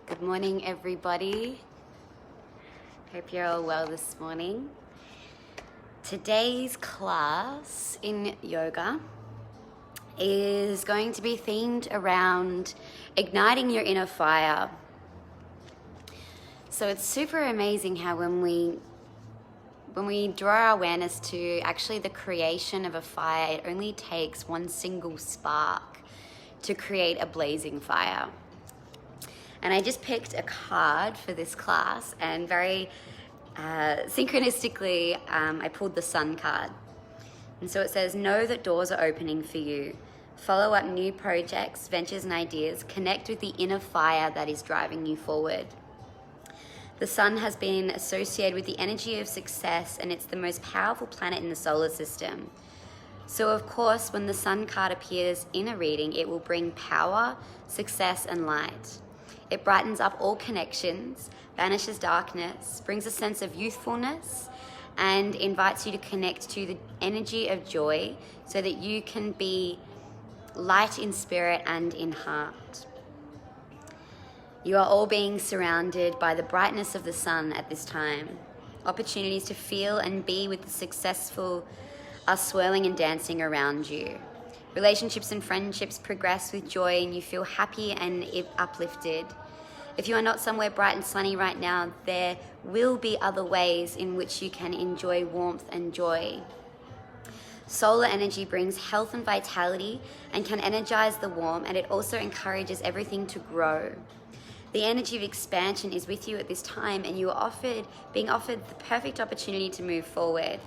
Good morning, everybody. Hope you're all well this morning. Today's class in yoga is going to be themed around igniting your inner fire. So it's super amazing how when we draw our awareness to actually the creation of a fire, it only takes one single spark to create a blazing fire. And I just picked a card for this class, and very synchronistically, I pulled the Sun card. And so it says, know that doors are opening for you. Follow up new projects, ventures, and ideas. Connect with the inner fire that is driving you forward. The Sun has been associated with the energy of success, and it's the most powerful planet in the solar system. So of course, when the Sun card appears in a reading, it will bring power, success, and light. It brightens up all connections, banishes darkness, brings a sense of youthfulness, and invites you to connect to the energy of joy so that you can be light in spirit and in heart. You are all being surrounded by the brightness of the Sun at this time. Opportunities to feel and be with the successful are swirling and dancing around you. Relationships and friendships progress with joy, and you feel happy and uplifted. If you are not somewhere bright and sunny right now, there will be other ways in which you can enjoy warmth and joy. Solar energy brings health and vitality and can energize the warm, and it also encourages everything to grow. The energy of expansion is with you at this time, and you are being offered the perfect opportunity to move forward.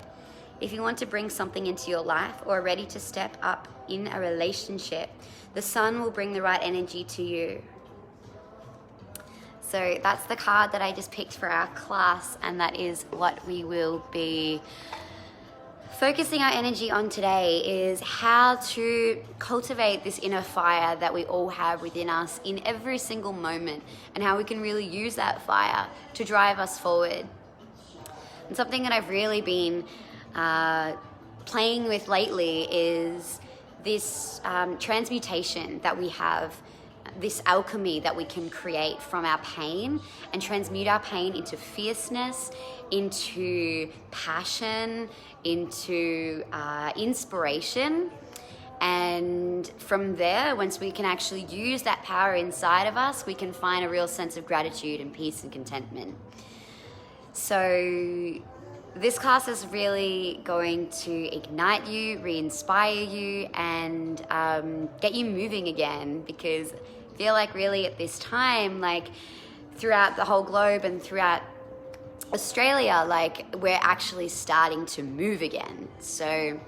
If you want to bring something into your life or are ready to step up in a relationship, the Sun will bring the right energy to you. So that's the card that I just picked for our class, and that is what we will be focusing our energy on today, is how to cultivate this inner fire that we all have within us in every single moment, and how we can really use that fire to drive us forward. And something that I've really been playing with lately is this transmutation that we have, this alchemy that we can create from our pain and transmute our pain into fierceness, into passion, into inspiration. And from there, once we can actually use that power inside of us, we can find a real sense of gratitude and peace and contentment. So this class is really going to ignite you, re-inspire you, and get you moving again, because I feel like really at this time, like throughout the whole globe and throughout Australia, like we're actually starting to move again. So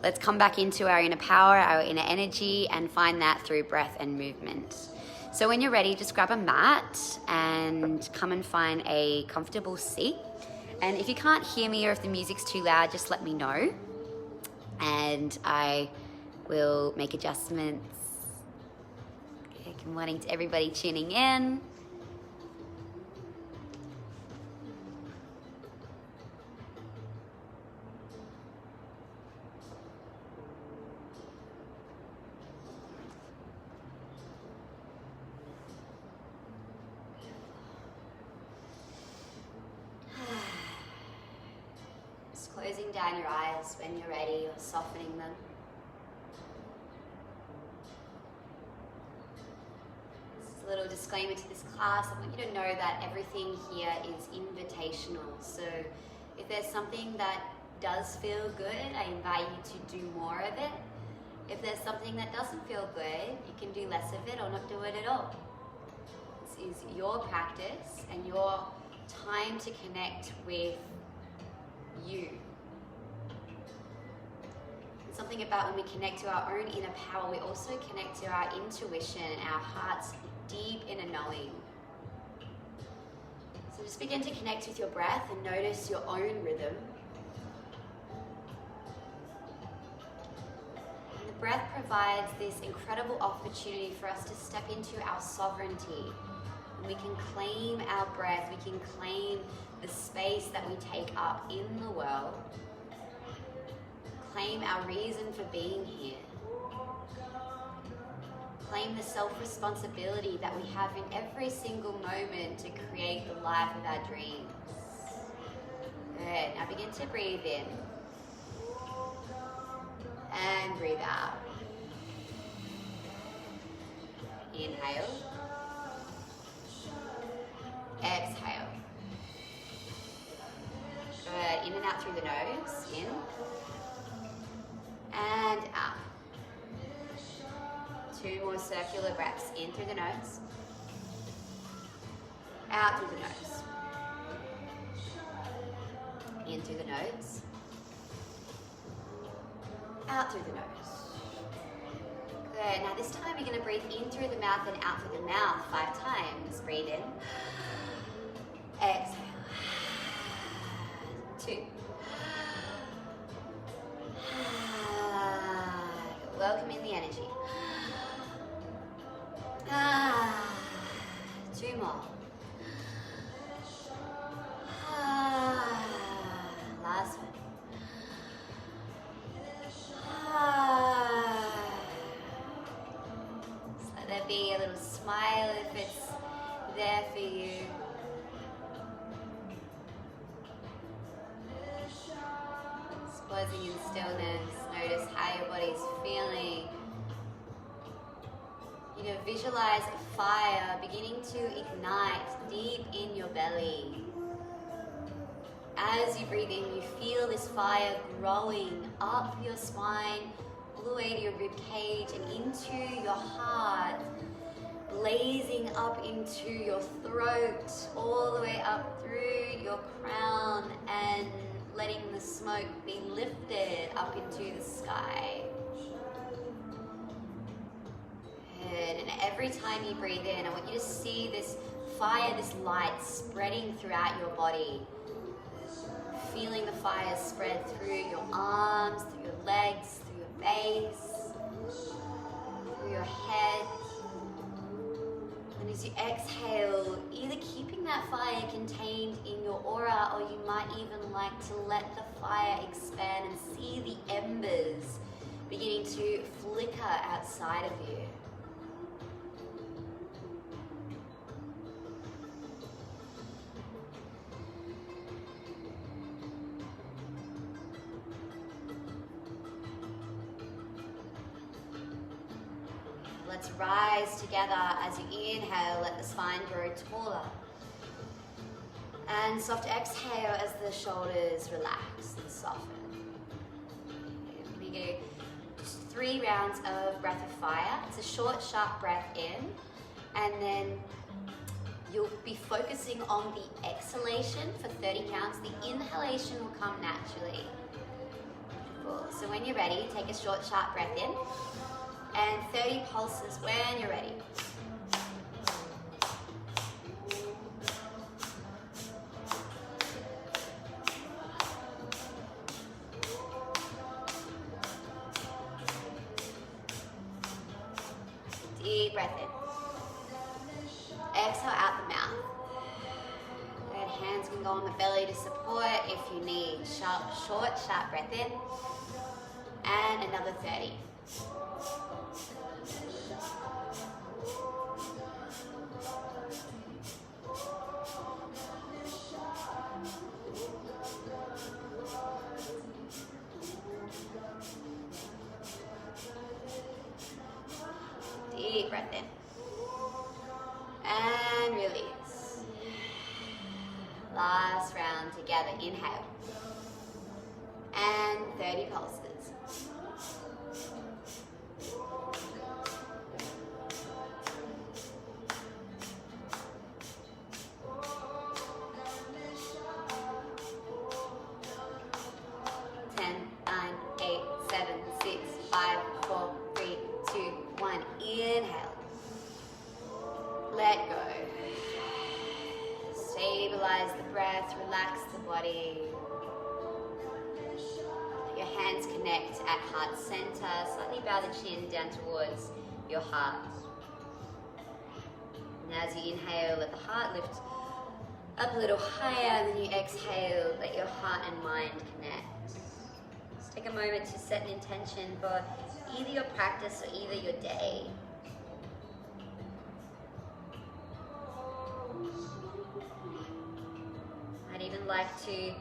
let's come back into our inner power, our inner energy, and find that through breath and movement. So when you're ready, just grab a mat and come and find a comfortable seat. And if you can't hear me or if the music's too loud, just let me know and I will make adjustments. Okay, good morning to everybody tuning in. Closing down your eyes when you're ready, or softening them. Just a little disclaimer to this class. I want you to know that everything here is invitational. So if there's something that does feel good, I invite you to do more of it. If there's something that doesn't feel good, you can do less of it or not do it at all. This is your practice and your time to connect with you. Something about when we connect to our own inner power, we also connect to our intuition, our heart's deep inner knowing. So just begin to connect with your breath and notice your own rhythm. And the breath provides this incredible opportunity for us to step into our sovereignty. And we can claim our breath, we can claim the space that we take up in the world. Claim our reason for being here. claim the self-responsibility that we have in every single moment to create the life of our dreams. Good. Now begin to breathe in and breathe out. Inhale. Exhale. Good. In and out through the nose. In and out. 2 more circular breaths. In through the nose. Out through the nose. In through the nose. Out through the nose. Good. Now this time you're going to breathe in through the mouth and out through the mouth 5 times. Breathe in. Exhale. 2. Welcome in the energy. 2 more. Last one. So let there be a little smile if it's there for you. Just pausing in stillness. Notice how your body's feeling. You know, visualize a fire beginning to ignite deep in your belly. As you breathe in, you feel this fire growing up your spine, all the way to your rib cage and into your heart, blazing up into your throat, all the way up through your crown, and letting the smoke be lifted up into the sky. Good. And every time you breathe in, I want you to see this fire, this light spreading throughout your body. Feeling the fire spread through your arms, through your legs, through your base, through your head. And as you exhale, either keeping that fire contained in your aura, or you might even like to let the fire expand and see the embers beginning to flicker outside of you. Let's rise together. As you inhale, let the spine grow taller. And soft exhale as the shoulders relax and soften. We do just 3 rounds of breath of fire. It's a short, sharp breath in, and then you'll be focusing on the exhalation for 30 counts. The inhalation will come naturally. Beautiful. So when you're ready, take a short, sharp breath in. And 30 pulses when you're ready. Deep breath in. Exhale out the mouth. Good. Hands can go on the belly to support if you need. Short, sharp breath in. And another 30. Deep breath in. And release. Last round together. Inhale. And 30 pulses. Inhale. Let go. Stabilize the breath, relax the body. Let your hands connect at heart center. Slightly bow the chin down towards your heart. And as you inhale, let the heart lift up a little higher, and then you exhale, let your heart and mind connect. Just take a moment to set an intention for either your practice or either your day. like to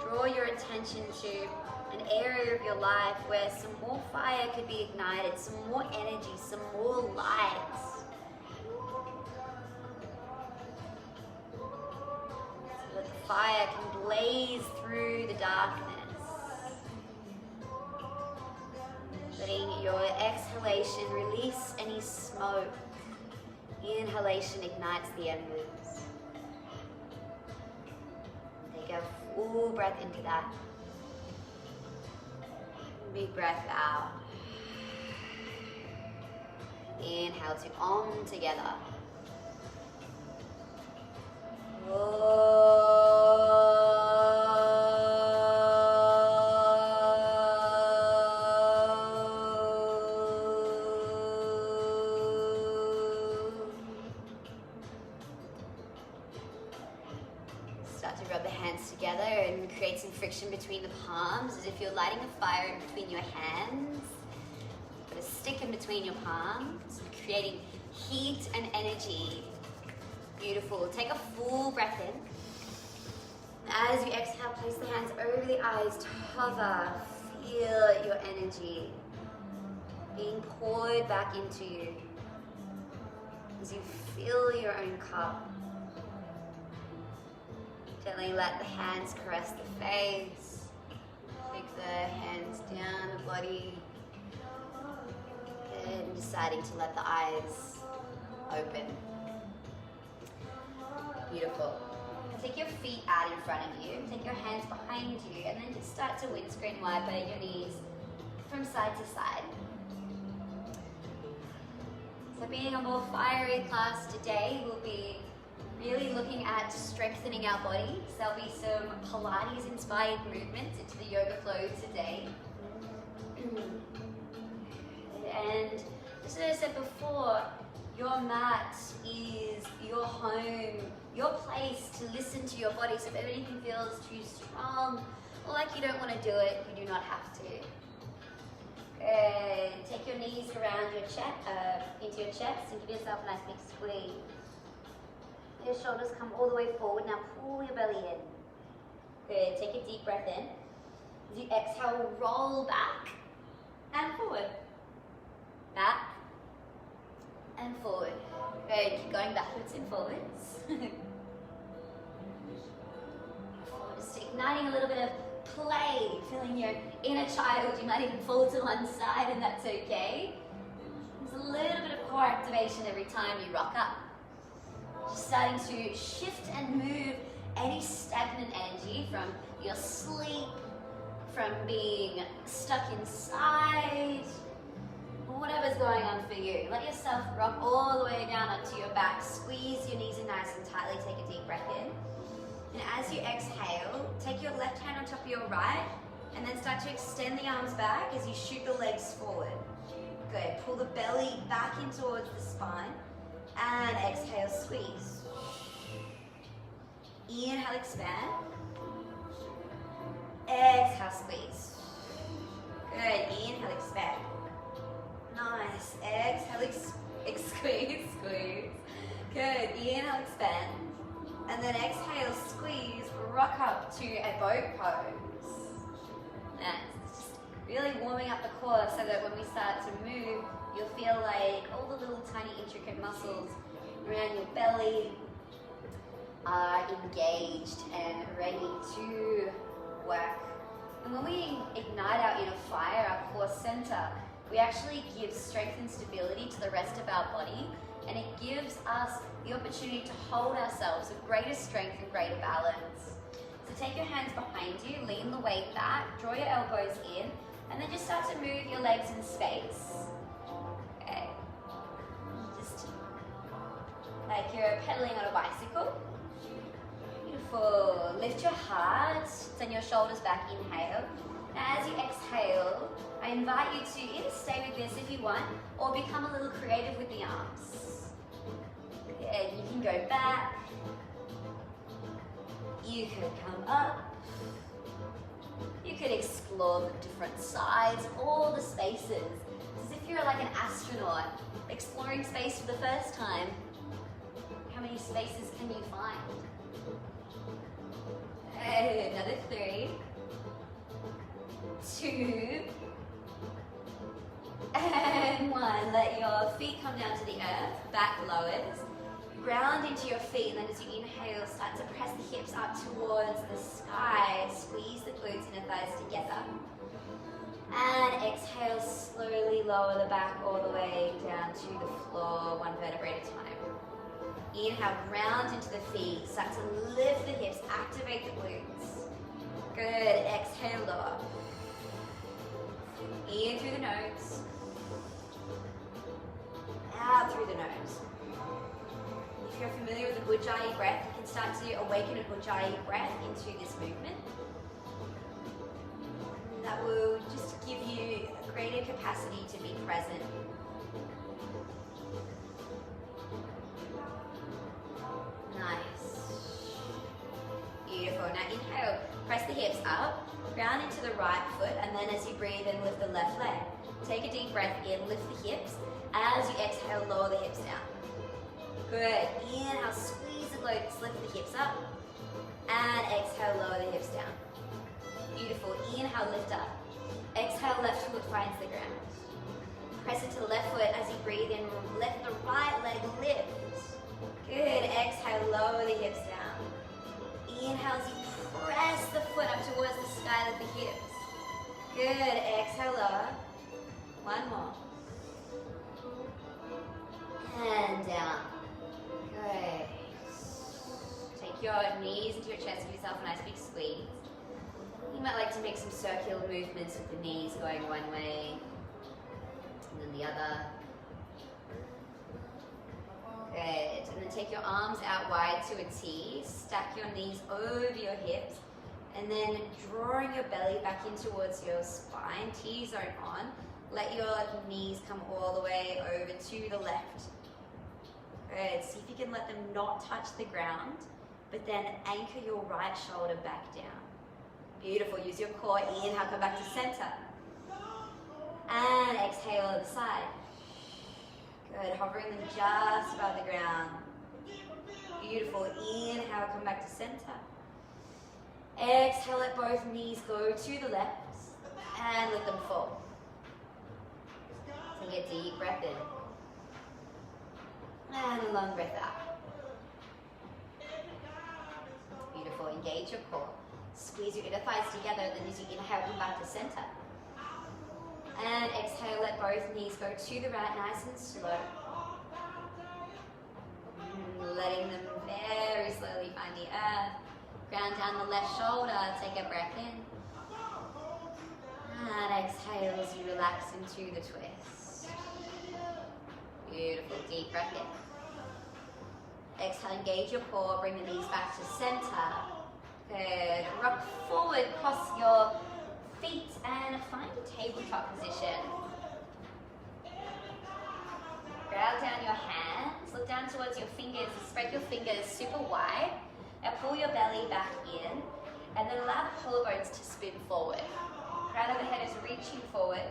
draw your attention to an area of your life where some more fire could be ignited, some more energy, some more light. So that the fire can blaze through the darkness. Letting your exhalation release any smoke. Inhalation ignites the embers. Take a full breath into that. Big breath out. Inhale to Om together. Start to rub the hands together and create some friction between the palms as if you're lighting a fire in between your hands. Put a stick in between your palms, creating heat and energy. Beautiful. Take a full breath in. As you exhale, place the hands over the eyes to hover. Feel your energy being poured back into you as you fill your own cup. Gently let the hands caress the face. Take the hands down the body. And deciding to let the eyes open. Beautiful. Take your feet out in front of you. Take your hands behind you. And then just start to windscreen wiper your knees from side to side. So being a more fiery class today, we'll be really looking at strengthening our bodies. There'll be some Pilates inspired movements into the yoga flow today. And just as I said before, your mat is your home, your place to listen to your body. So if anything feels too strong or like you don't want to do it, you do not have to. Good. Take your knees around your chest, into your chest, and give yourself a nice big squeeze. Your shoulders come all the way forward. Now pull your belly in. Good. Take a deep breath in. As you exhale, roll back and forward. Back and forward. Good. Keep going backwards and forwards. Just igniting a little bit of play, feeling your inner child. You might even fall to one side, and that's okay. There's a little bit of core activation every time you rock up. Just starting to shift and move any stagnant energy from your sleep, from being stuck inside, or whatever's going on for you. Let yourself rock all the way down onto your back. Squeeze your knees in nice and tightly. Take a deep breath in. And as you exhale, take your left hand on top of your right, and then start to extend the arms back as you shoot the legs forward. Good. Pull the belly back in towards the spine. And exhale, squeeze. Inhale, expand. Exhale, squeeze. Good. Inhale, expand. Nice. Exhale, squeeze, squeeze. Good. Inhale, expand. And then exhale, squeeze, rock up to a boat pose. Nice. Just really warming up the core so that when we start to move, you'll feel like all the little tiny intricate muscles around your belly are engaged and ready to work. And when we ignite our inner fire, our core center, we actually give strength and stability to the rest of our body, and it gives us the opportunity to hold ourselves with greater strength and greater balance. So take your hands behind you, lean the weight back, draw your elbows in, and then just start to move your legs in space. Okay. Just like you're pedaling on a bicycle. Beautiful. Lift your heart, send your shoulders back, inhale. Now as you exhale, I invite you to either stay with this if you want, or become a little creative with the arms. And you can go back, you could come up, you could explore the different sides, all the spaces. It's as if you're like an astronaut exploring space for the first time. How many spaces can you find? Another 3, 2, and 1. Let your feet come down to the earth, back lowers. Ground into your feet, and then as you inhale, start to press the hips up towards the sky. Squeeze the glutes and the thighs together. And exhale, slowly lower the back all the way down to the floor, 1 vertebrae at a time. Inhale, ground into the feet. Start to lift the hips, activate the glutes. Good, exhale, lower. In through the nose. Out through the nose. If you're familiar with the Ujjayi breath, you can start to awaken an Ujjayi breath into this movement. That will just give you a greater capacity to be present. Nice. Beautiful. Now inhale, press the hips up, ground into the right foot, and then as you breathe in, lift the left leg. Take a deep breath in, lift the hips. As you exhale, lower the hips down. Good. Inhale, squeeze the glutes, lift the hips up. And exhale, lower the hips down. Beautiful. Inhale, lift up. Exhale, left foot finds the ground. Press into the left foot as you breathe in. Let the right leg lift. Good. Exhale, lower the hips down. Inhale as you press the foot up towards the sky, lift the hips. Good. Exhale, lower. 1 more. And down. Good. Take your knees into your chest, give yourself a nice big squeeze. You might like to make some circular movements with the knees going one way and then the other. Good. And then take your arms out wide to a T. Stack your knees over your hips. And then drawing your belly back in towards your spine. T-zone on. Let your knees come all the way over to the left. Good. See if you can let them not touch the ground, but then anchor your right shoulder back down. Beautiful. Use your core. Inhale, come back to center. And exhale other side. Good. Hovering them just above the ground. Beautiful. Inhale, come back to center. Exhale, let both knees go to the left and let them fall. Take a deep breath in. And a long breath out. Beautiful. Engage your core. Squeeze your inner thighs together, then as you inhale, come back to center. And exhale, let both knees go to the right, nice and slow. Letting them very slowly find the earth. Ground down the left shoulder, take a breath in. And exhale as you relax into the twist. Beautiful, deep breath in. Exhale, engage your core, bring the knees back to center. Good. Rock forward, cross your feet and find a tabletop position. Ground down your hands, look down towards your fingers, spread your fingers super wide. Now pull your belly back in and then allow the collarbones to spin forward. Crown of the head is reaching forward.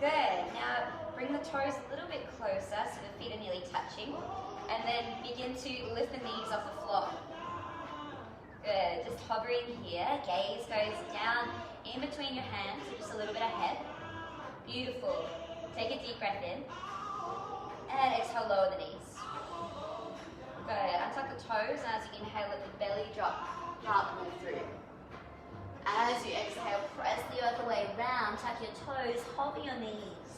Good. Now bring the toes a little bit closer so the feet are nearly touching. And then begin to lift the knees off the floor. Good. Just hovering here. Gaze goes down in between your hands, so just a little bit ahead. Beautiful. Take a deep breath in. And exhale, lower the knees. Good. Untuck the toes, and as you inhale, let the belly drop, heart move through. As you exhale, press the earth away, round, tuck your toes, hover your knees.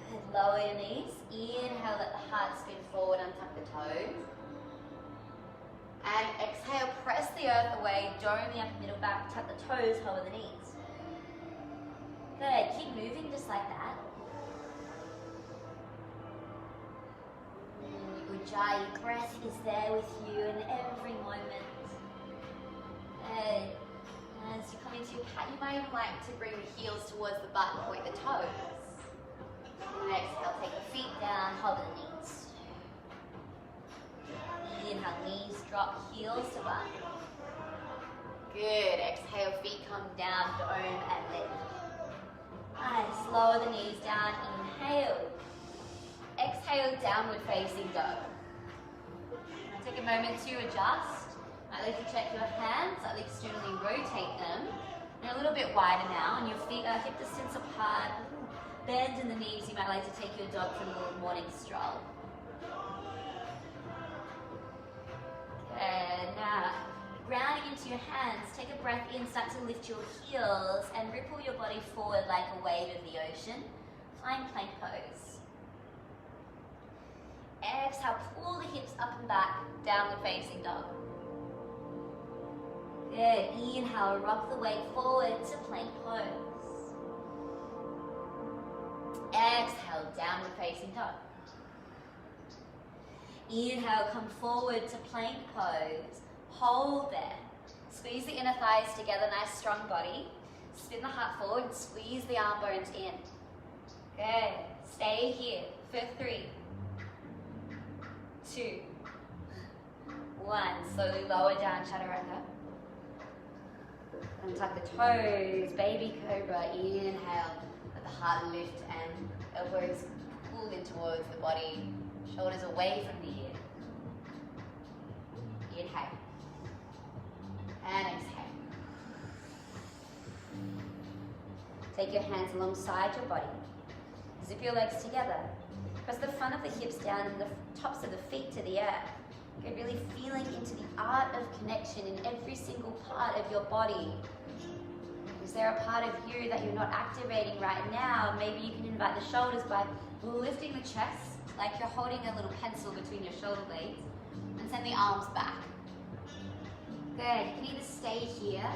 Good. Lower your knees. Inhale, let the heart spin forward, untuck the toes. And exhale, press the earth away, dome the upper middle back, tuck the toes, hover the knees. Good, keep moving just like that. Ujjayi breath is there with you in every moment. Good. As you come into your cat, you might even like to bring the heels towards the butt and point the toes. And exhale, take the feet down, hover the knees. Inhale, knees drop, heels to butt. Good. Exhale, feet come down, dome and lift. Nice. Lower the knees down. Inhale. Exhale, downward facing dog. Take a moment to adjust. I'd like to check your hands, I'd like to externally rotate them. They're a little bit wider now, and your feet are hip distance apart. Bend in the knees, you might like to take your dog for a little morning stroll. Good, now grounding into your hands, take a breath in, start to lift your heels and ripple your body forward like a wave of the ocean. Flying plank pose. Exhale, pull the hips up and back, downward facing dog. Good, inhale, rock the weight forward to plank pose. Exhale, downward facing dog. Inhale, come forward to plank pose. Hold there. Squeeze the inner thighs together, nice strong body. Spin the heart forward and squeeze the arm bones in. Good. Stay here for 3, 2, 1. Slowly lower down, chaturanga. Untuck the toes, baby cobra. Inhale, let the heart lift and elbows pull in towards the body. Shoulders away from the ear. Inhale. And exhale. Take your hands alongside your body. Zip your legs together. Press the front of the hips down and the tops of the feet to the earth. You're really feeling into the art of connection in every single part of your body. Is there a part of you that you're not activating right now? Maybe you can invite the shoulders by lifting the chest, like you're holding a little pencil between your shoulder blades, and send the arms back. Good, you can either stay here,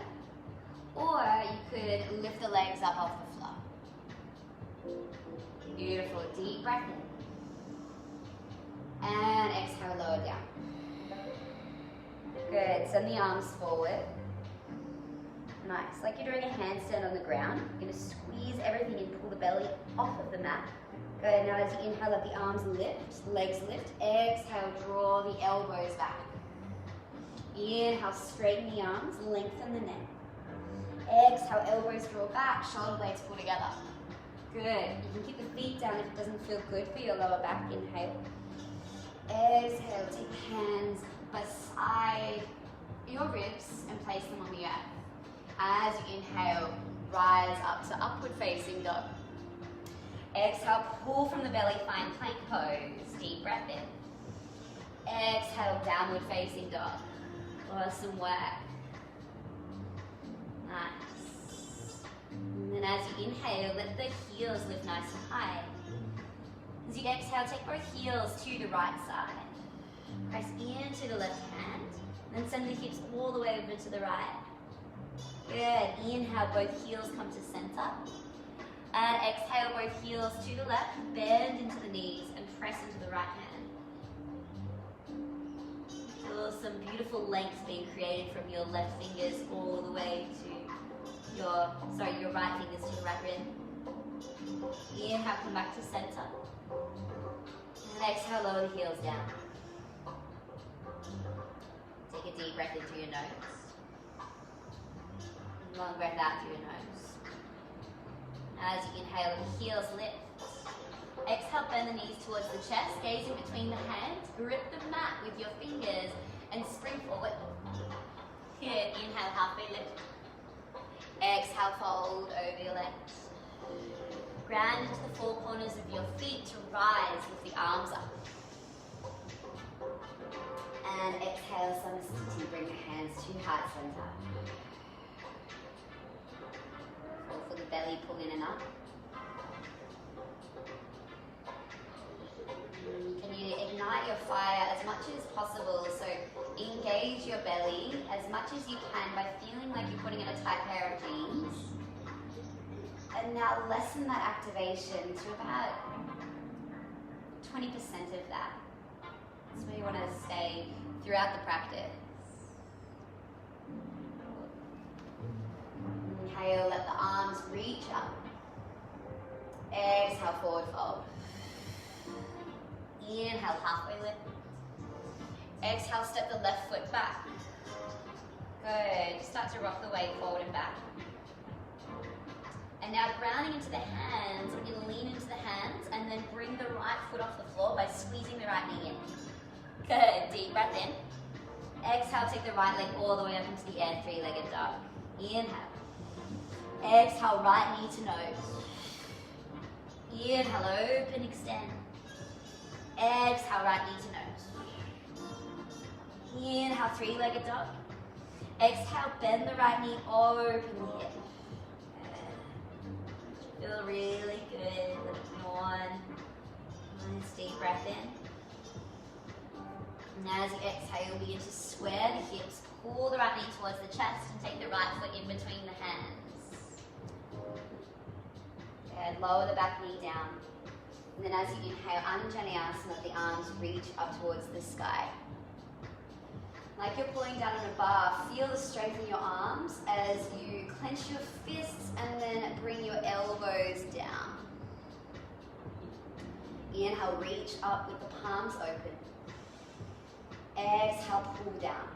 or you could lift the legs up off the floor. Beautiful, deep breath in. And exhale, lower down. Good, send the arms forward. Nice, like you're doing a handstand on the ground. You're gonna squeeze everything and pull the belly off of the mat. Good, now as you inhale, let the arms lift, legs lift. Exhale, draw the elbows back. Inhale, straighten the arms, lengthen the neck. Exhale, elbows draw back, shoulder blades pull together. Good, you can keep the feet down if it doesn't feel good for your lower back. Inhale. Exhale, take the hands beside your ribs and place them on the earth. As you inhale, rise up to upward facing dog. Exhale, pull from the belly, find plank pose. Deep breath in. Exhale, downward facing dog. Awesome work. Nice. And then as you inhale, let the heels lift nice and high. As you exhale, take both heels to the right side. Press into the left hand, then send the hips all the way over to the right. Good. Inhale, both heels come to center. And exhale, both heels to the left, bend into the knees and press into the right hand. Feel some beautiful length being created from your left fingers all the way to your right fingers to your right rib. Inhale, come back to center. And exhale, lower the heels down. Take a deep breath in through your nose. Long breath out through your nose. As you inhale, the heels lift. Exhale, bend the knees towards the chest, gaze in between the hands, grip the mat with your fingers, and spring forward. Good, inhale, halfway lift. Exhale, fold over your legs. Ground into the four corners of your feet to rise with the arms up. And exhale, Samasthiti, bring your hands to heart center. Pull for the belly, pull in and up. Can you ignite your fire as much as possible? So engage your belly as much as you can by feeling like you're putting in a tight pair of jeans. And now lessen that activation to about 20% of that. That's where you want to stay throughout the practice. Inhale, let the arms reach up. Exhale, forward fold. Inhale, halfway lift. Exhale, step the left foot back. Good. Start to rock the weight forward and back. And now grounding into the hands, we're going to lean into the hands and then bring the right foot off the floor by squeezing the right knee in. Good. Deep breath in. Exhale, take the right leg all the way up into the air, three-legged dog. Inhale. Exhale, right knee to nose. Inhale, open, extend. Exhale, right knee to nose. Inhale, three-legged dog. Exhale, bend the right knee, open the hip. Feel really good. Let it yawn. Nice deep breath in. And as you exhale, begin to square the hips, pull the right knee towards the chest, and take the right foot in between the hands. Good. Lower the back knee down. And then as you inhale, Anjaneyasana, the arms reach up towards the sky. Like you're pulling down on a bar, feel the strength in your arms as you clench your fists and then bring your elbows down. Inhale, reach up with the palms open. Exhale, pull down.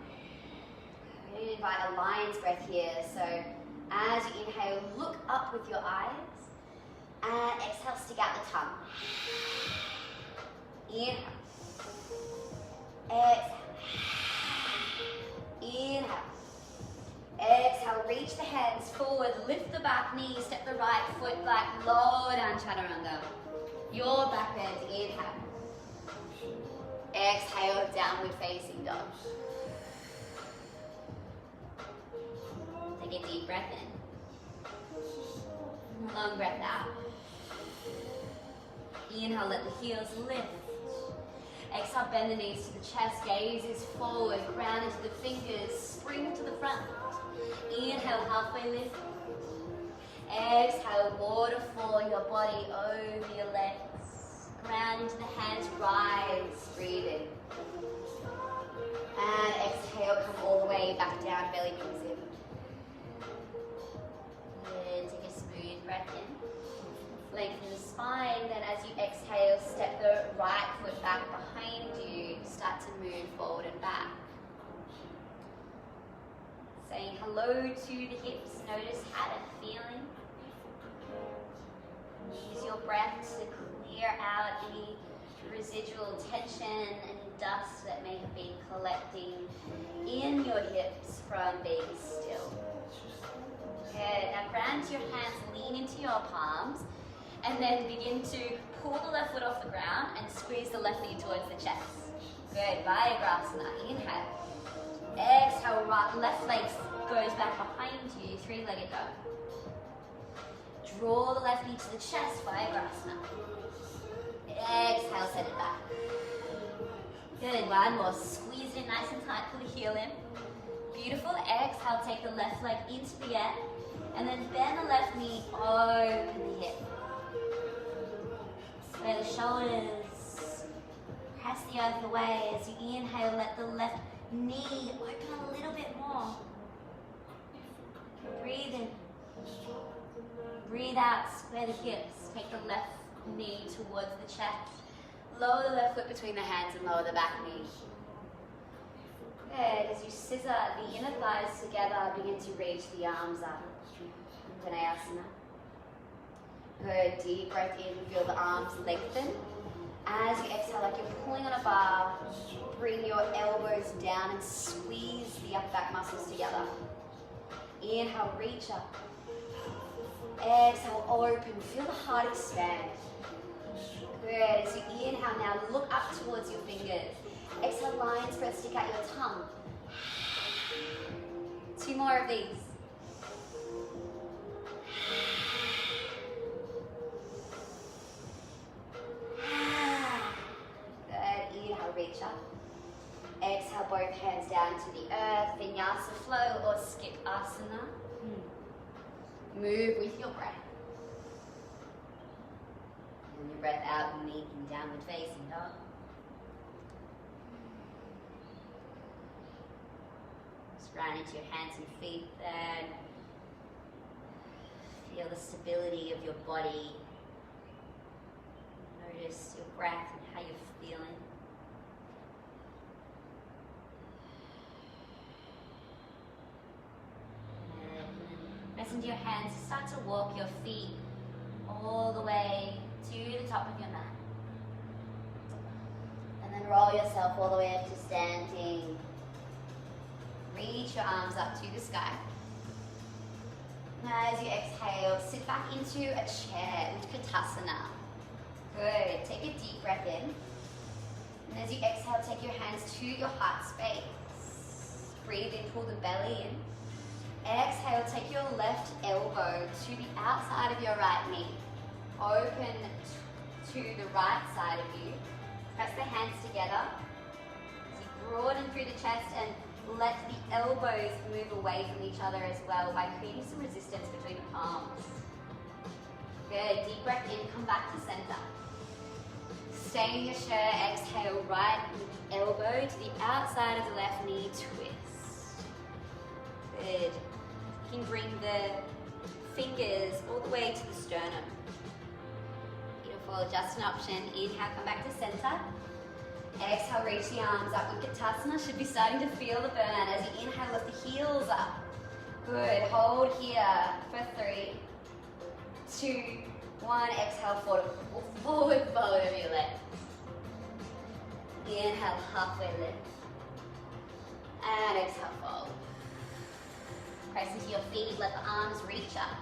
We're going to invite a lion's breath here. So as you inhale, look up with your eyes. And exhale, stick out the tongue. Inhale. Exhale. Inhale. Exhale, reach the hands forward, lift the back knee, step the right foot back, lower down chaturanga. Your back bend, inhale. Exhale, downward facing dog. Take a deep breath in. Long breath out. Inhale, let the heels lift. Exhale, bend the knees to the chest, gaze is forward, crown into the fingers, spring to the front. Inhale, halfway lift. Exhale, waterfall your body over your legs. Ground into the hands, rise, breathe in. And exhale, come all the way back down, belly comes in. And take a smooth breath in. Lengthen the spine, then as you exhale, step the right foot back behind you. Start to move forward and back. Saying hello to the hips, notice how they're feeling. Use your breath to clear out any residual tension and dust that may have been collecting in your hips from being still. Good. Now ground to your hands, lean into your palms, and then begin to pull the left foot off the ground and squeeze the left knee towards the chest. Good. Virabhadrasana. Inhale. Exhale, right, left leg goes back behind you, three-legged dog. Draw the left knee to the chest, Virabhadrasana. Exhale, set it back. Good, one more. Squeeze it in nice and tight, pull the heel in. Beautiful. Exhale, take the left leg into the air, and then bend the left knee, open the hip. Square the shoulders. Press the earth away. As you inhale, let the left knee open a little bit more. Breathe in. Breathe out, square the hips. Take the left knee towards the chest. Lower the left foot between the hands and lower the back knee. Good. As you scissor the inner thighs together, begin to reach the arms up. Anjaneyasana. Good. Deep breath in. Feel the arms lengthen. As you exhale, like you're pulling on a bar, bring your elbows down and squeeze the upper back muscles together. Inhale, reach up. Exhale, open. Feel the heart expand. Good. As you inhale now, look up towards your fingers. Exhale, lion's breath, stick out your tongue. Two more of these. Good. Inhale, reach up. Exhale, both hands down to the earth. Vinyasa flow or skip asana. Move with your breath. And your breath out and meet in downward facing dog. Just round into your hands and feet then. Feel the stability of your body. Notice your breath and how you're feeling. Press into your hands, start to walk your feet all the way to the top of your mat. And then roll yourself all the way up to standing. reach your arms up to the sky. Now as you exhale, sit back into a chair, Utkatasana. Good, take a deep breath in. And as you exhale, take your hands to your heart space. Breathe in, pull the belly in. Exhale, take your left elbow to the outside of your right knee. Open to the right side of you. Press the hands together. So you broaden through the chest and let the elbows move away from each other as well by creating some resistance between the palms. Good, deep breath in, come back to center. Stay in your chair, exhale, right elbow to the outside of the left knee, twist. Good. You can bring the fingers all the way to the sternum. Beautiful, just an option. Inhale, come back to center. Exhale, reach the arms up. Utkatasana, should be starting to feel the burn as you inhale, lift the heels up. Good, hold here for 3, 2, 1. Exhale, forward fold over your legs. Inhale, halfway lift. And exhale, fold. Press into your feet, let the arms reach up.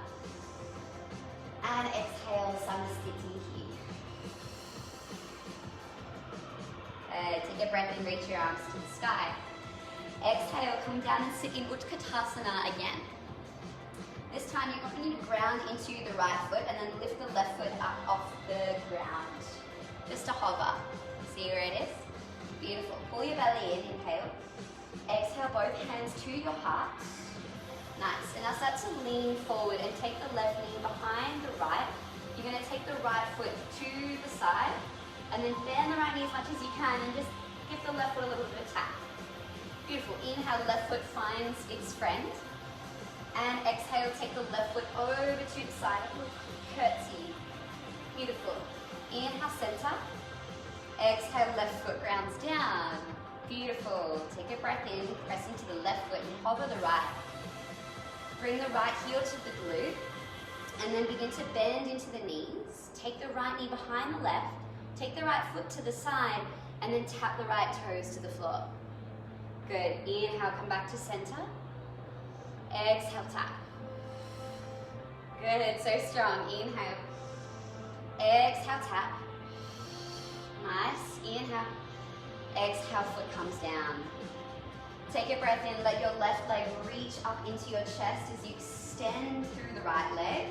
And exhale, Samastiti. Take a breath in, reach your arms to the sky. Exhale, come down and sit in Utkatasana again. This time you're going to ground into the right foot and then lift the left foot up off the ground. Just to hover. See where it is? Beautiful. Pull your belly in, inhale. Exhale, both hands to your heart. Nice. And now start to lean forward and take the left knee behind the right. You're going to take the right foot to the side and then bend the right knee as much as you can and just give the left foot a little bit of tap. Beautiful. Inhale, left foot finds its friend. And exhale, take the left foot over to the side. Curtsy. Beautiful. Inhale, center. Exhale, left foot grounds down. Beautiful. Take a breath in, press into the left foot and hover the right. Bring the right heel to the glute and then begin to bend into the knees. Take the right knee behind the left, take the right foot to the side and then tap the right toes to the floor. Good. Inhale, come back to center. Exhale, tap. Good, so strong. Inhale. Exhale, tap. Nice. Inhale. Exhale, foot comes down. Take a breath in, let your left leg reach up into your chest as you extend through the right leg.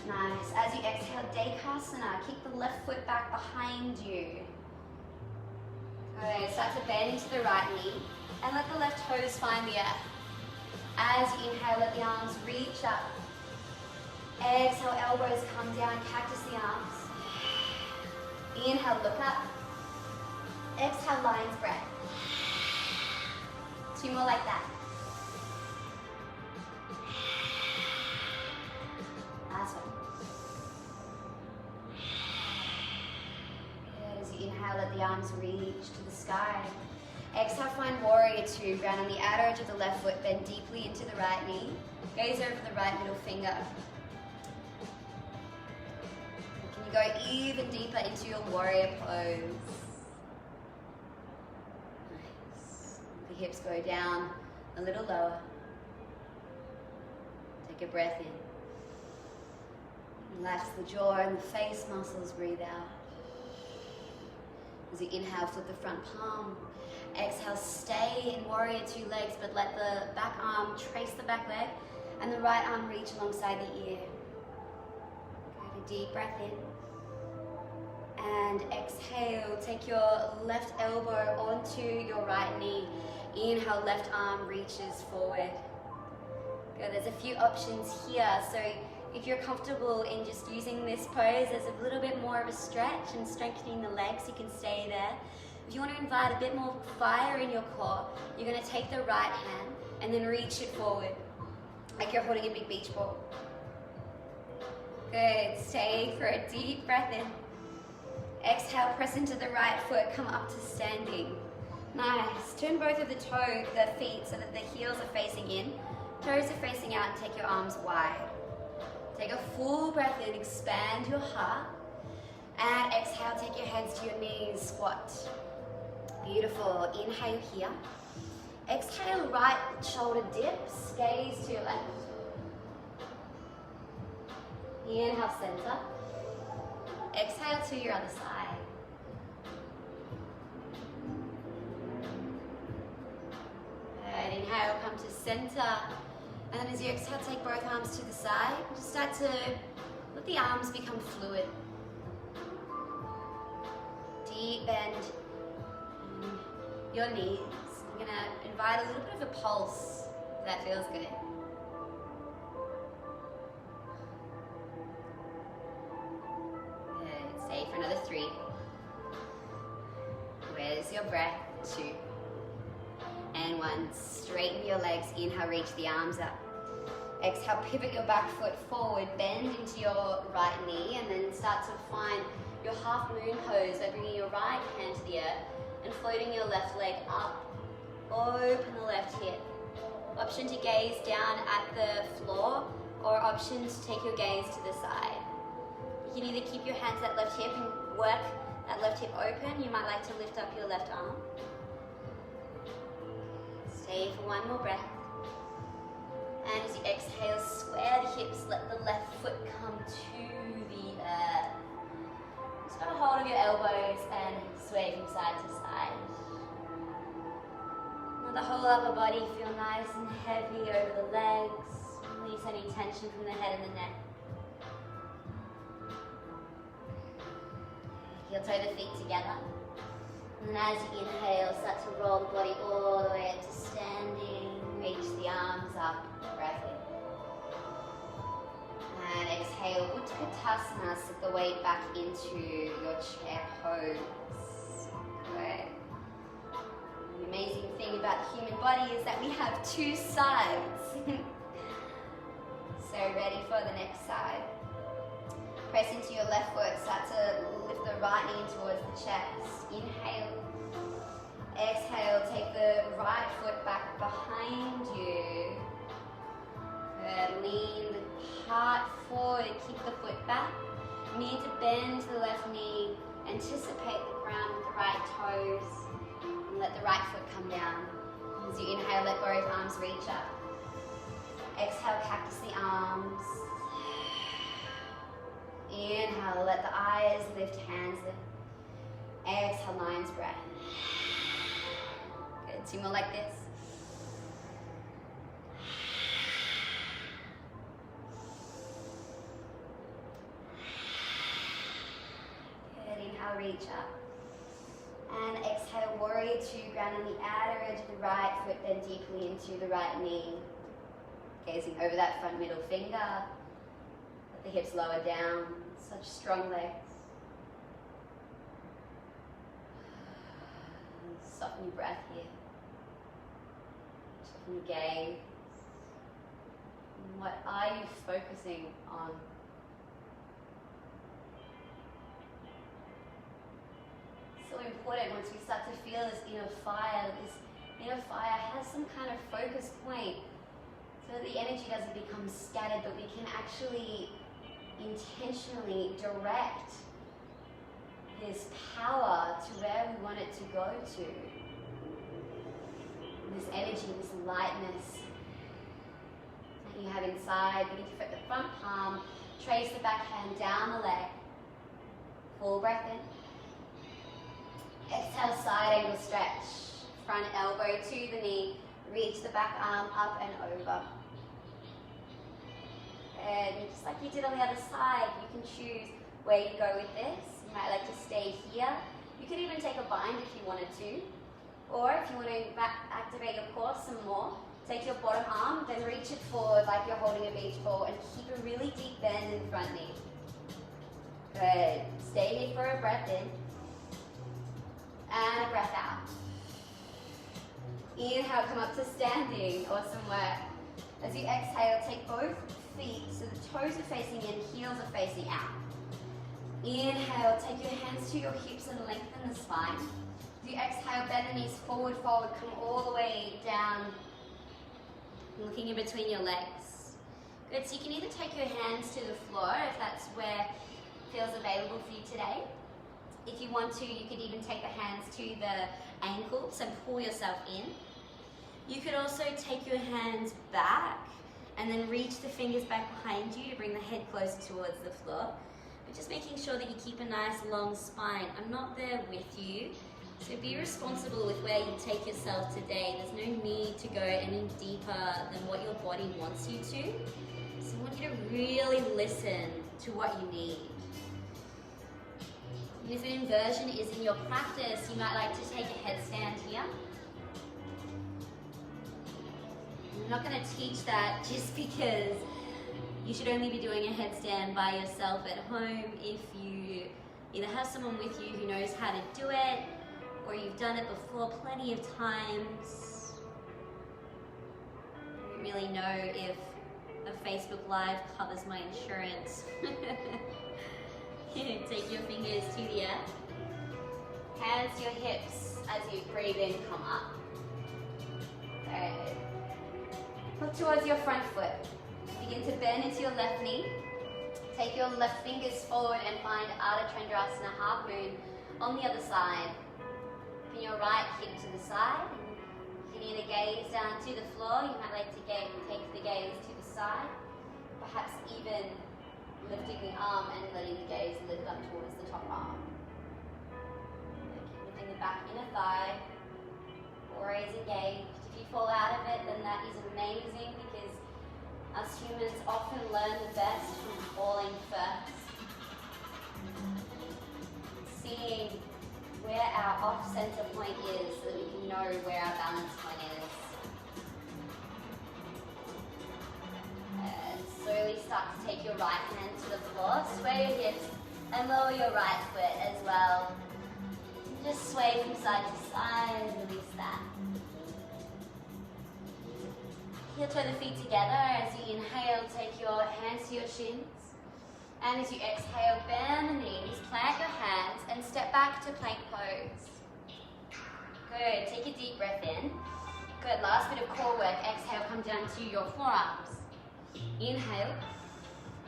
Nice. As you exhale, Dekasana, kick the left foot back behind you. Good. Start to bend into the right knee and let the left toes find the earth. As you inhale, let the arms reach up. Exhale, elbows come down, cactus the arms. Inhale, look up. Exhale, lion's breath. 2 more like that. Last one. Good. As you inhale, let the arms reach to the sky. Exhale, find warrior 2. Ground on the outer edge of the left foot, bend deeply into the right knee. Gaze over the right middle finger. Can you go even deeper into your warrior pose? Nice. The hips go down a little lower. Take a breath in. Relax the jaw and the face muscles, breathe out. As you inhale, flip the front palm. Exhale, stay in warrior 2 legs, but let the back arm trace the back leg and the right arm reach alongside the ear. Take a deep breath in. And exhale, take your left elbow onto your right knee. Inhale, left arm reaches forward. Good, there's a few options here. So if you're comfortable in just using this pose as a little bit more of a stretch and strengthening the legs, you can stay there. If you want to invite a bit more fire in your core, you're going to take the right hand and then reach it forward, like you're holding a big beach ball. Good, stay for a deep breath in. Exhale, press into the right foot, come up to standing. Nice, turn both of the feet so that the heels are facing in, toes are facing out, and take your arms wide. Take a full breath in, expand your heart, and exhale, take your hands to your knees, squat. Beautiful, inhale here. Exhale, right shoulder dips, gaze to your left. Inhale, center. Exhale to your other side. And inhale, come to center. And then as you exhale, take both arms to the side. Just start to let the arms become fluid. Deep bend in your knees. I'm gonna invite a little bit of a pulse, if that feels good. Good, stay for another 3. Where's your breath? 2. And 1, straighten your legs, inhale, reach the arms up. Exhale, pivot your back foot forward, bend into your right knee, and then start to find your half moon pose by bringing your right hand to the earth and floating your left leg up. Open the left hip. Option to gaze down at the floor, or option to take your gaze to the side. You can either keep your hands at left hip and work that left hip open. You might like to lift up your left arm. Stay for 1 more breath. And as you exhale, square the hips, let the left foot come to the earth. Just got a hold of your elbows and sway from side to side. Let the whole upper body feel nice and heavy over the legs. Release any tension from the head and the neck. Heel toe the feet together. And as you inhale, start to roll the body all the way up to standing. Reach the arms up, breath in. And exhale, Utkatasana, sit the weight back into your chair pose. Good. The amazing thing about the human body is that we have 2 sides. So ready for the next side. Press into your left foot, start to lift the right knee towards the chest. Inhale. Exhale, take the right foot back behind you. Good. Lean the heart forward, keep the foot back. You need to bend the left knee, anticipate the ground with the right toes, and let the right foot come down. As you inhale, let both arms reach up. Exhale, cactus the arms. Inhale, let the eyes lift, hands lift. Exhale, lion's breath. Good, 2 more like this. Good, inhale, reach up. And exhale, warrior 2, ground on the outer edge of the right foot, then deeply into the right knee. Gazing over that front middle finger. Let the hips lower down. Such strong legs. Soften your breath here. Soften your gaze. What are you focusing on? So important once we start to feel this inner fire. This inner fire has some kind of focus point so that the energy doesn't become scattered, but we can actually intentionally direct this power to where we want it to go to. This energy, this lightness that you have inside. Begin to put the front palm, trace the back hand down the leg. Full breath in. Exhale, side angle stretch. Front elbow to the knee. Reach the back arm up and over. And just like you did on the other side, you can choose where you go with this. You might like to stay here. You could even take a bind if you wanted to. Or if you want to activate your core some more, take your bottom arm, then reach it forward like you're holding a beach ball and keep a really deep bend in the front knee. Good. Stay here for a breath in. And a breath out. Inhale, come up to standing. Awesome work. As you exhale, take both feet so the toes are facing in, heels are facing out. Inhale, take your hands to your hips and lengthen the spine. As you exhale, bend the knees forward, forward, come all the way down, looking in between your legs. Good, so you can either take your hands to the floor if that's where it feels available for you today. If you want to, you could even take the hands to the ankles and pull yourself in. You could also take your hands back and then reach the fingers back behind you to bring the head closer towards the floor. But just making sure that you keep a nice long spine. I'm not there with you, so be responsible with where you take yourself today. There's no need to go any deeper than what your body wants you to. So I want you to really listen to what you need. And if an inversion is in your practice, you might like to take a headstand here. I'm not going to teach that just because you should only be doing a headstand by yourself at home. If you either have someone with you who knows how to do it, or you've done it before plenty of times. I don't really know if a Facebook Live covers my insurance. Take your fingers to the earth. Hands to your hips as you breathe in, come up. Good. Look towards your front foot. Begin to bend into your left knee. Take your left fingers forward and find Ardha Chandrasana, half moon, on the other side. Open your right hip to the side. Keeping the gaze down to the floor. You might like to take the gaze to the side. Perhaps even lifting the arm and letting the gaze lift up towards the top arm. Keep lifting the back inner thigh. Always engaged. If you fall out of it, then that is amazing, because us humans often learn the best from falling first. Seeing where our off-center point is so that we can know where our balance point is. And slowly start to take your right hand to the floor, sway your hips, and lower your right foot as well. Just sway from side to side and release that. Heel toe the feet together. As you inhale, take your hands to your shins. And as you exhale, bend the knees, plant your hands, and step back to plank pose. Good. Take a deep breath in. Good. Last bit of core work. Exhale, come down to your forearms. Inhale.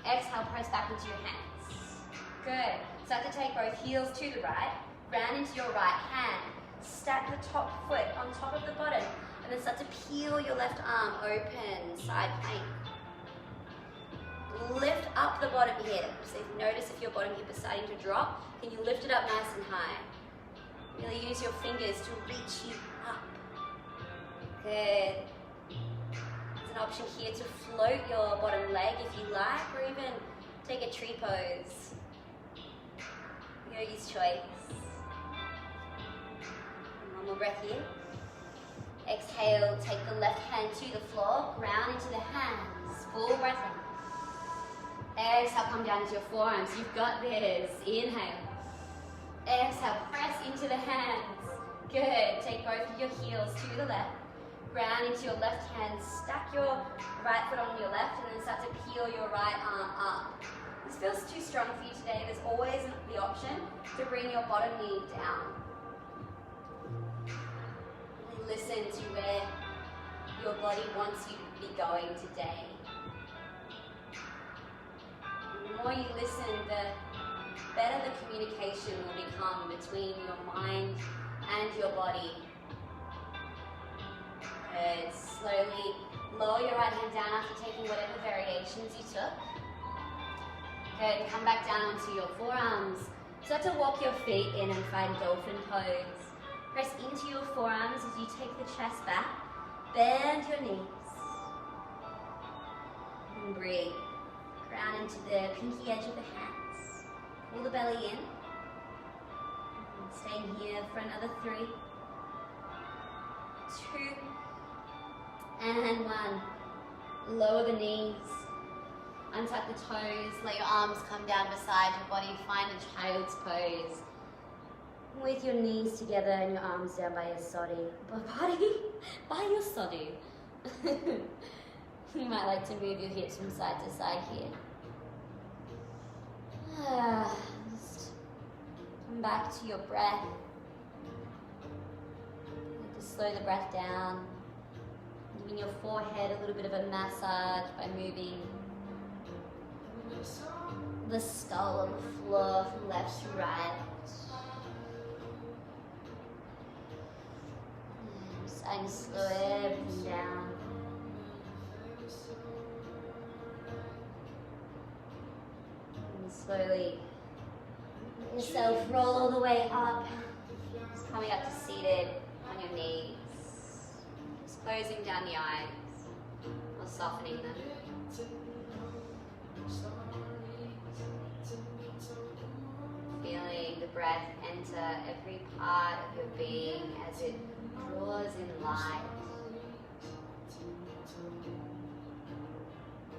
Exhale, press back into your hands. Good. Start to take both heels to the right, round into your right hand. Stack the top foot on top of the bottom, and then start to peel your left arm open, side plank. Lift up the bottom hip. So notice if your bottom hip is starting to drop, can you lift it up nice and high? Really use your fingers to reach you up. Good. There's an option here to float your bottom leg if you like, or even take a tree pose. Yogi's choice. One more breath here. Exhale, take the left hand to the floor, ground into the hands. Full breath in. Exhale, come down into your forearms. You've got this. Inhale. Exhale, press into the hands. Good. Take both of your heels to the left. Ground into your left hand. Stack your right foot on your left, and then start to peel your right arm up. This feels too strong for you today. There's always the option to bring your bottom knee down. Really listen to where your body wants you to be going today. The more you listen, the better the communication will become between your mind and your body. Good. Slowly lower your right hand down after taking whatever variations you took. Good. Come back down onto your forearms. Start to walk your feet in and find dolphin pose. Press into your forearms as you take the chest back. Bend your knees. And breathe. Ground into the pinky edge of the hands. Pull the belly in. And staying here for another 3, 2, and 1. Lower the knees. Untuck the toes. Let your arms come down beside your body. Find a child's pose. With your knees together and your arms down by your soddy. By your soddy. You might like to move your hips from side to side here. Just come back to your breath. Just slow the breath down. Giving your forehead a little bit of a massage by moving the skull on the floor from left to right. and slow everything down. And slowly let yourself roll all the way up. Just coming up to seated on your knees. Just closing down the eyes or softening them. Feeling the breath enter every part of your being as it draws in light.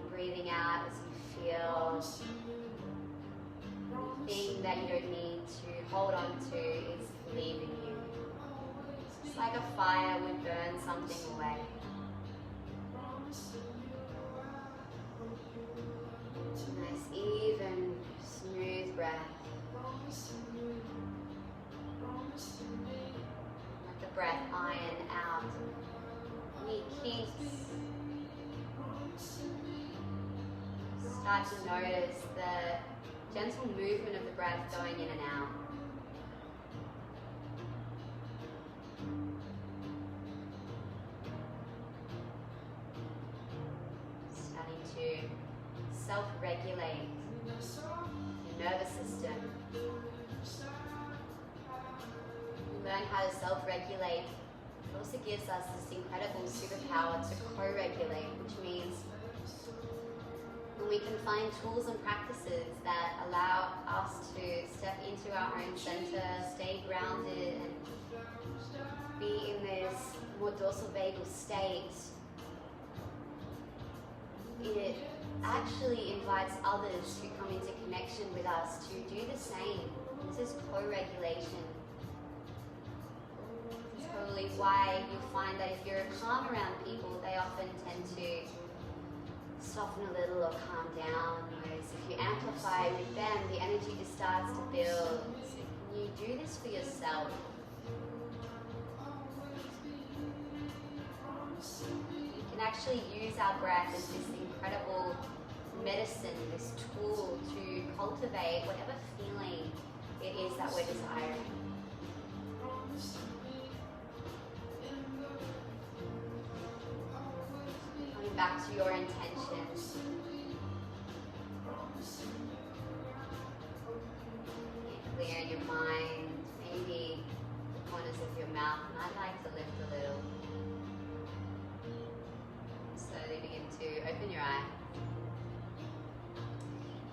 Breathing out as you feel anything that you don't need to hold on to is leaving you. It's like a fire would burn something away. Nice, even, smooth breath. Let the breath iron out any kinks. Start to notice the gentle movement of the breath going in and out. Starting to self-regulate your nervous system. Learn how to self-regulate. It also gives us this incredible superpower to co-regulate, which means when we can find tools and practices that allow us to step into our own center, stay grounded, and be in this more dorsal vagal state, it actually invites others who come into connection with us to do the same. This is co-regulation. This is probably why you'll find that if you're calm around people, they often tend to soften a little or calm down, whereas if you amplify with them, the energy just starts to build. So can you do this for yourself? You can actually use our breath as this incredible medicine, this tool to cultivate whatever feeling it is that we're desiring. Coming back to your intentions. Clear in your mind, maybe the corners of your mouth might like to lift a little. Slowly begin to open your eyes.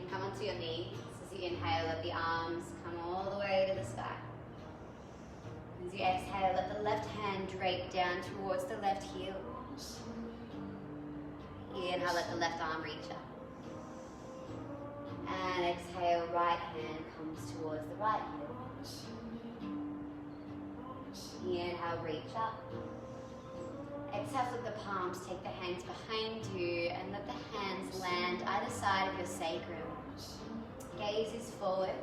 And come onto your knees. As you inhale, let the arms come all the way to the sky. As you exhale, let the left hand drape down towards the left heel. Inhale, let the left arm reach up. And exhale, right hand comes towards the right heel. Inhale, reach up. Exhale, let the palms take the hands behind you and let the hands land either side of your sacrum. Gaze is forward.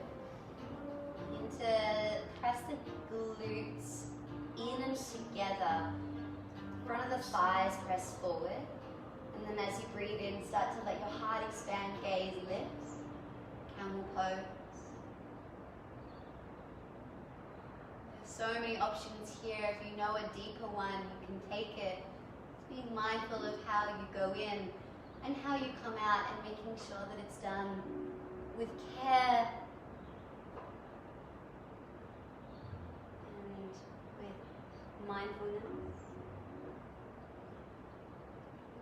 Press the glutes in and together. Front of the thighs press forward. And then as you breathe in, start to let your heart expand, gaze lifts. Camel pose. There's so many options here. If you know a deeper one, you can take it. Being mindful of how you go in and how you come out and making sure that it's done with care and with mindfulness.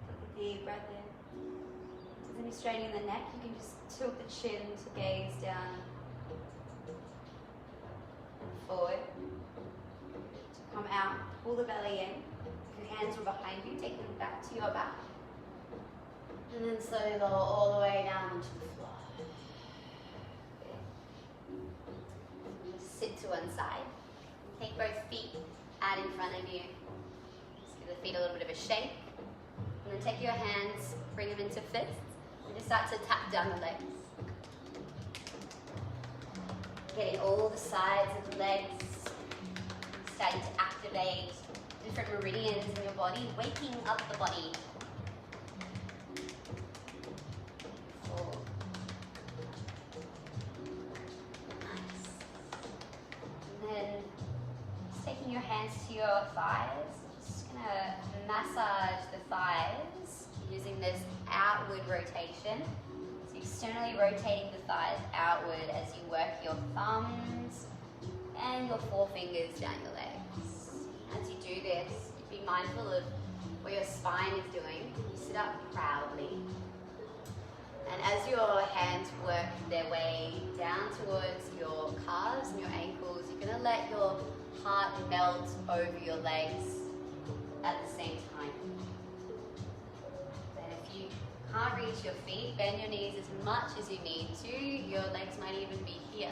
Take a deep breath in. If there's any strain in the neck, you can just tilt the chin to gaze down and forward. To come out, pull the belly in. If your hands were behind you, take them back to your back. And then slowly lower all the way down into the floor. Just sit to one side. Take both feet out in front of you. Just give the feet a little bit of a shake. And then take your hands, bring them into fists, and just start to tap down the legs. Getting all the sides of the legs, starting to activate different meridians in your body, waking up the body. Nice. And then just taking your hands to your thighs, Just gonna massage the thighs using this outward rotation. So externally rotating the thighs outward as you work your thumbs and your forefingers down your legs. As you do this, be mindful of what your spine is doing. You sit up proudly. And as your hands work their way down towards your calves and your ankles, you're going to let your heart melt over your legs at the same time. And if you can't reach your feet, bend your knees as much as you need to. Your legs might even be here.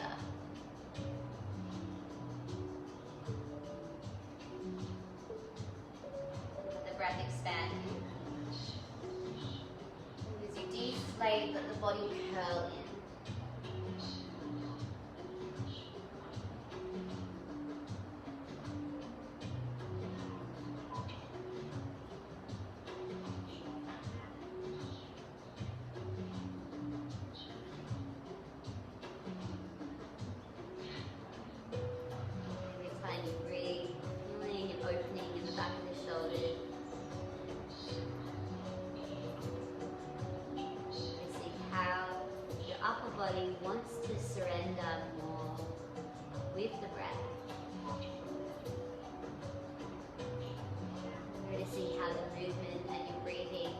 Let the breath expand. As you deflate, let the body curl in. Body wants to surrender more with the breath. Noticing how the movement and your breathing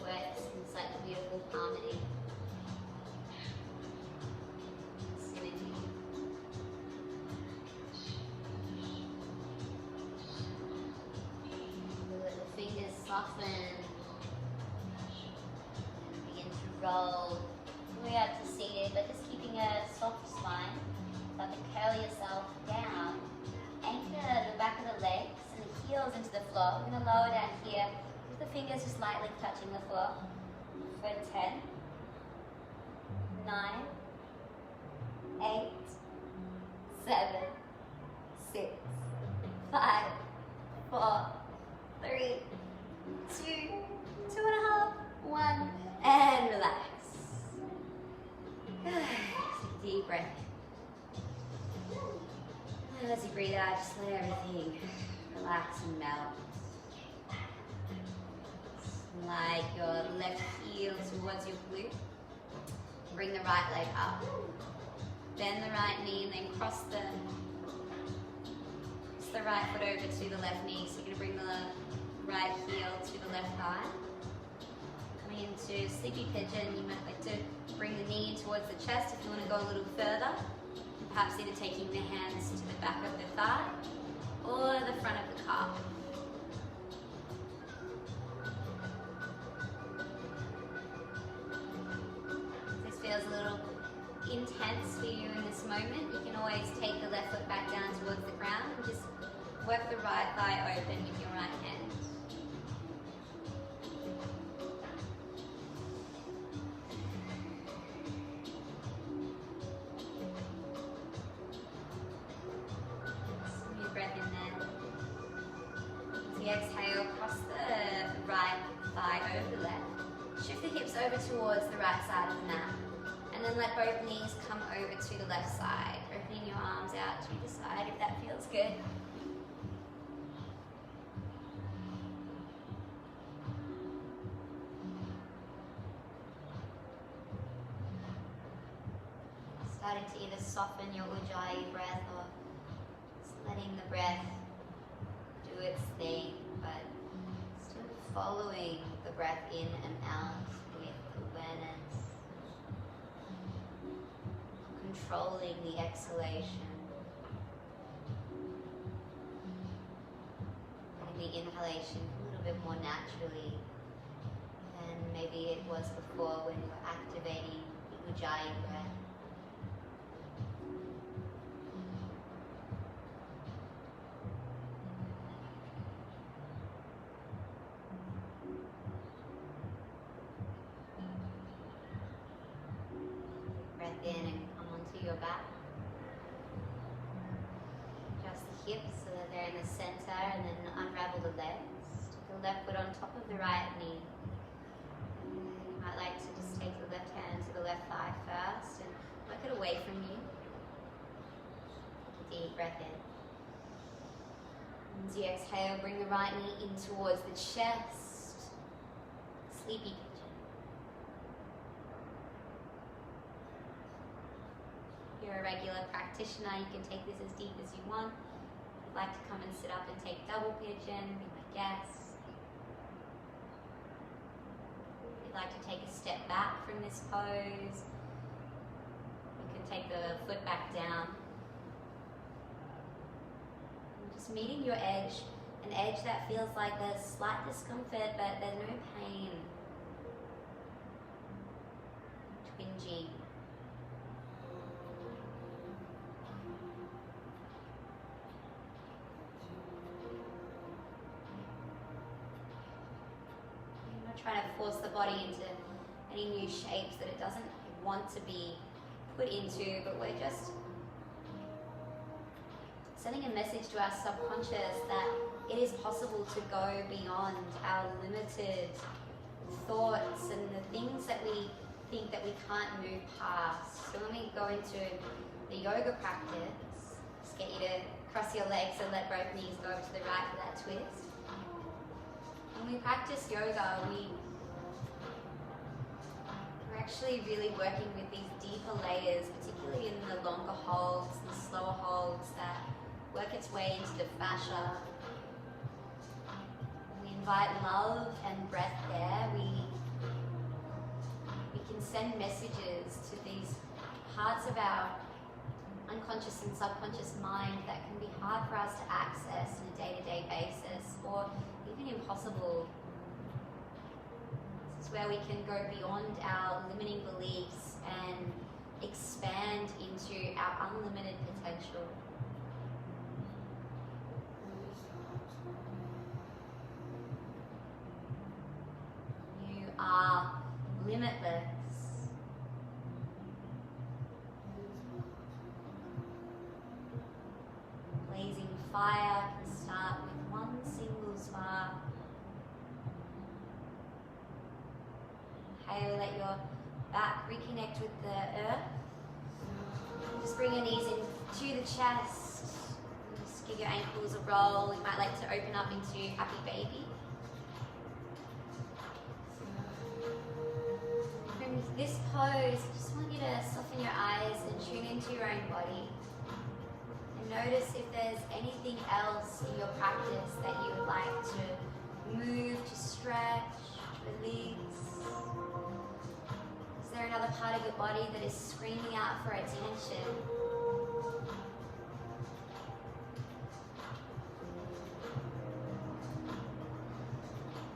works in such beautiful harmony. Synergy. Let the fingers soften and begin to roll way up to seated, but just keeping a soft spine. Start to curl yourself down. Anchor the back of the legs and the heels into the floor. We're going to lower down here with the fingers just lightly touching the floor. For 10, 9, 8, 7, 6, 5, 4, 3, 2, 2.5, 1, and relax. Deep breath. And as you breathe out, just let everything relax and melt. Slide your left heel towards your glute. Bring the right leg up. Bend the right knee and then cross the right foot over to the left knee. So you're going to bring the right heel to the left thigh. Coming into sleepy pigeon, you might like to bring the knee towards the chest if you want to go a little further. Perhaps either taking the hands to the back of the thigh or the front of the calf. If this feels a little intense for you in this moment, you can always take the left foot back down towards the ground and just work the right thigh open with your right hand. Exhale, cross the right thigh over the left. Shift the hips over towards the right side of the mat. And then let both knees come over to the left side. Opening your arms out to either side if that feels good. Starting to either soften your Ujjayi breath or just letting the breath do its thing, but still following the breath in and out with awareness, controlling the exhalation, letting the inhalation a little bit more naturally than maybe it was before when you were activating the Ujjayi breath. In and come onto your back. Adjust the hips so that they're in the center and then unravel the legs. Take the left foot on top of the right knee. You might like to just take the left hand to the left thigh first and work it away from you. Deep breath in. As you exhale, bring the right knee in towards the chest. Sleepy pigeon. If you're a regular practitioner, you can take this as deep as you want. If you'd like to come and sit up and take double pigeon, be my guest. If you'd like to take a step back from this pose, you can take the foot back down. Just meeting your edge, an edge that feels like there's slight discomfort, but there's no pain. Twinging. You're not trying to force the body into any new shapes that it doesn't want to be put into, but we're just sending a message to our subconscious that it is possible to go beyond our limited thoughts and the things that we think that we can't move past. So when we go into the yoga practice, just get you to cross your legs and let both knees go over to the right for that twist. When we practice yoga, we're actually really working with these deeper layers, particularly in the longer holds, the slower holds that work its way into the fascia. We invite love and breath there. We can send messages to these parts of our unconscious and subconscious mind that can be hard for us to access on a day-to-day basis, or even impossible. This is where we can go beyond our limiting beliefs and expand into our unlimited potential. You are limitless. Blazing fire can start with one single spark. Inhale, let your back reconnect with the earth. Just bring your knees into the chest. Just give your ankles a roll. You might like to open up into happy baby. From this pose, I just want you to soften your eyes and tune into your own body. And notice if there's anything else in your practice that you would like to move, to stretch, release. Is there another part of your body that is screaming out for attention?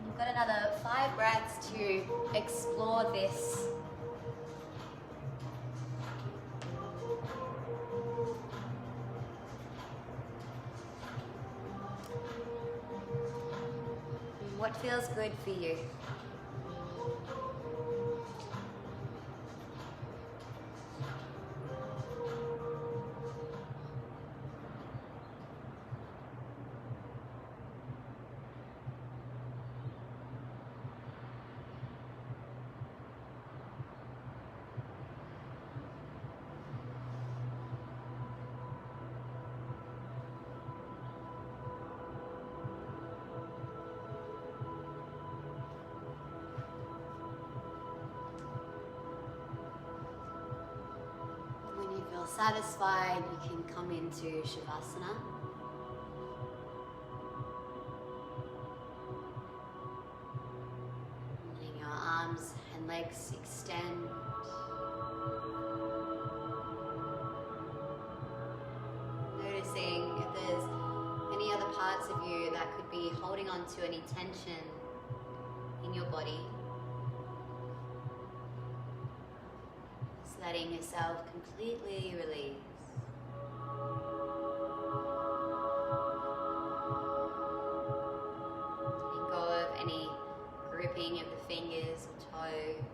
You've got another 5 breaths to explore this. What feels good for you? Satisfied, you can come into Shavasana. Letting your arms and legs extend. Noticing if there's any other parts of you that could be holding on to any tension in your body. Letting yourself completely release. Letting go of any gripping of the fingers or toes.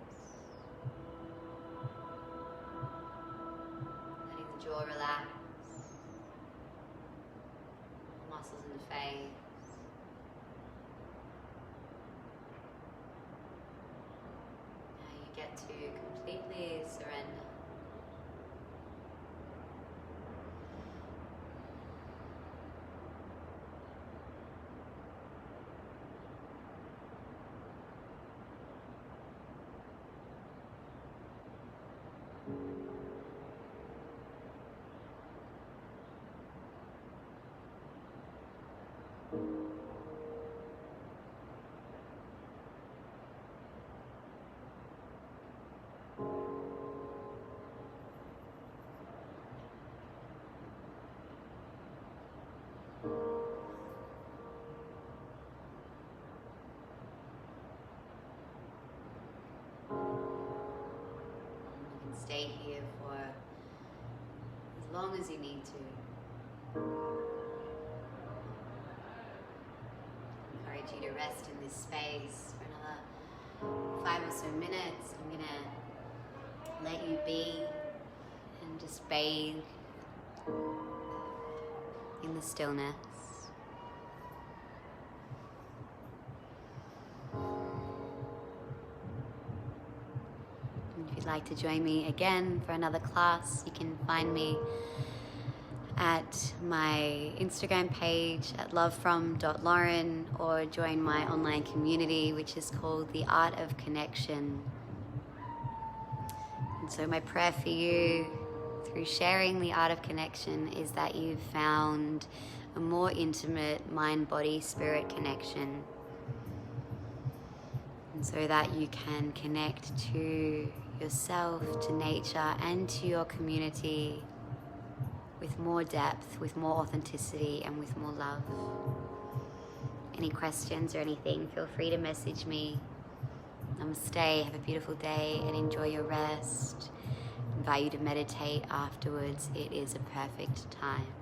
Letting the jaw relax. Muscles in the face. Now you get to completely surrender. long as you need to. Encourage you to rest in this space for another 5 or so minutes. I'm gonna let you be and just bathe in the stillness. And if you'd like to join me again for another class, you can find me at my Instagram page at lovefrom.lauren, or join my online community, which is called The Art of Connection. And so my prayer for you through sharing the art of connection is that you've found a more intimate mind, body, spirit connection, and so that you can connect to yourself, to nature, and to your community with more depth, with more authenticity, and with more love. Any questions or anything, feel free to message me. Namaste, have a beautiful day, and enjoy your rest. I invite you to meditate afterwards. It is a perfect time.